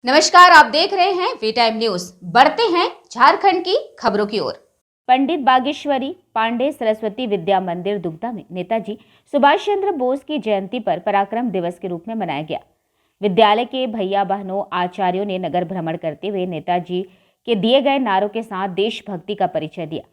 नमस्कार, आप देख रहे हैं वी टाइम न्यूज। बढ़ते हैं झारखंड की खबरों की ओर। पंडित बागेश्वरी पांडे सरस्वती विद्या मंदिर दुग्धा में नेताजी सुभाष चंद्र बोस की जयंती पर पराक्रम दिवस के रूप में मनाया गया। विद्यालय के भैया बहनों आचार्यों ने नगर भ्रमण करते हुए नेताजी के दिए गए नारों के साथ देशभक्ति का परिचय दिया।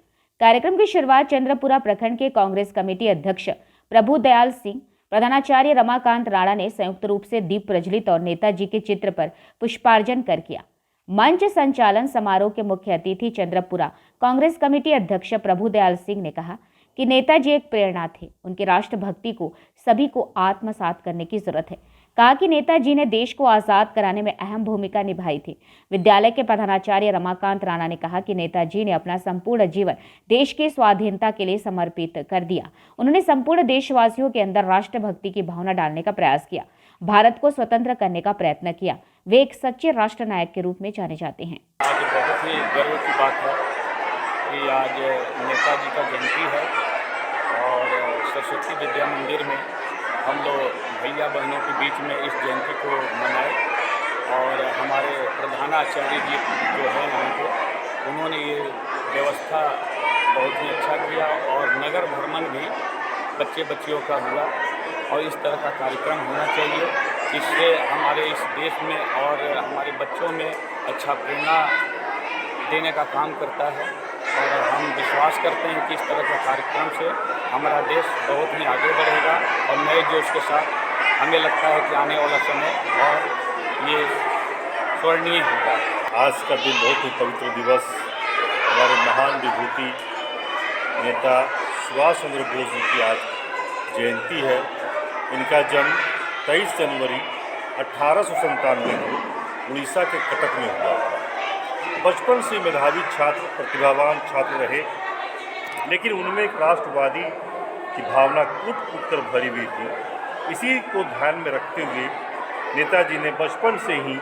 कार्यक्रम की शुरुआत चंद्रपुरा प्रखंड के कांग्रेस कमेटी अध्यक्ष प्रभुदयाल सिंह, प्रधानाचार्य रमाकांत राणा ने संयुक्त रूप से दीप प्रज्वलित और नेताजी के चित्र पर पुष्पार्चन कर किया। मंच संचालन समारोह के मुख्य अतिथि चंद्रपुरा कांग्रेस कमेटी अध्यक्ष प्रभुदयाल सिंह ने कहा कि नेताजी एक प्रेरणा थे। उनके राष्ट्रभक्ति को सभी को आत्मसात करने की जरूरत है। कहा कि नेताजी ने देश को आजाद कराने में अहम भूमिका निभाई थी। विद्यालय के प्रधानाचार्य रमाकांत राणा ने कहा कि नेताजी ने अपना संपूर्ण जीवन देश की स्वाधीनता के लिए समर्पित कर दिया। उन्होंने संपूर्ण देशवासियों के अंदर राष्ट्रभक्ति की भावना डालने का प्रयास किया, भारत को स्वतंत्र करने का प्रयत्न किया। वे एक सच्चे राष्ट्र नायक के रूप में जाने जाते हैं। आज बहुत ही गर्व की बात है कि आज नेताजी का जयंती है और सरस्वती विद्या मंदिर में हम लोग भैया बहनों के बीच में इस जयंती को मनाए और हमारे प्रधानाचार्य जी जो है यहाँ के, उन्होंने ये व्यवस्था बहुत ही अच्छा किया और नगर भ्रमण भी बच्चियों का हुआ और इस तरह का कार्यक्रम होना चाहिए। इससे हमारे इस देश में और हमारे बच्चों में अच्छा प्रेरणा देने का काम करता है और हम विश्वास करते हैं कि इस तरह का कार्यक्रम से हमारा देश बहुत ही आगे बढ़ेगा और नए जोश के साथ हमें लगता है कि आने वाला समय और ये स्वर्णीय होगा। आज का दिन बहुत ही पवित्र दिवस, हमारे महान विभूति नेता सुभाष चंद्र बोस जी की आज जयंती है। इनका जन्म 23 जनवरी 1897 को उड़ीसा के कटक में हुआ था। बचपन से मेधावी छात्र, प्रतिभावान छात्र रहे, लेकिन उनमें एक राष्ट्रवादी की भावना कूट कर भरी हुई थी। इसी को ध्यान में रखते हुए नेताजी ने बचपन से ही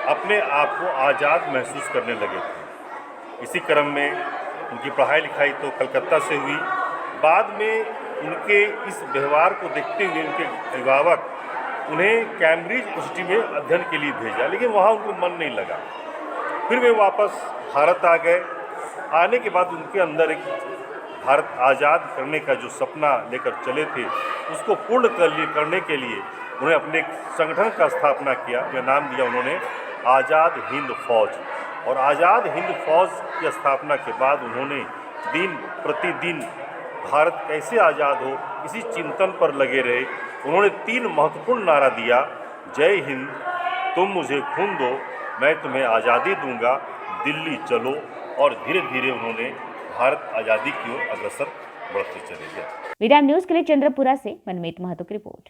अपने आप को आज़ाद महसूस करने लगे थे। इसी क्रम में उनकी पढ़ाई लिखाई तो कलकत्ता से हुई। बाद में उनके इस व्यवहार को देखते हुए उनके अभिभावक उन्हें कैम्ब्रिज यूनिवर्सिटी में अध्ययन के लिए भेजा, लेकिन वहाँ उनको मन नहीं लगा। फिर वे वापस भारत आ गए। आने के बाद उनके अंदर एक भारत आज़ाद करने का जो सपना लेकर चले थे, उसको पूर्ण करने के लिए उन्हें अपने एक संगठन का स्थापना किया। जो नाम दिया उन्होंने आज़ाद हिंद फौज। और आज़ाद हिंद फौज की स्थापना के बाद उन्होंने दिन प्रतिदिन भारत कैसे आज़ाद हो, इसी चिंतन पर लगे रहे। उन्होंने 3 महत्वपूर्ण नारा दिया: जय हिंद, तुम मुझे खून दो, मैं तुम्हें आज़ादी दूंगा, दिल्ली चलो। और धीरे धीरे उन्होंने भारत आज़ादी की ओर अग्रसर बढ़ते चले गए। वी टाइम न्यूज के लिए चंद्रपुरा से मनमीत महतो की रिपोर्ट।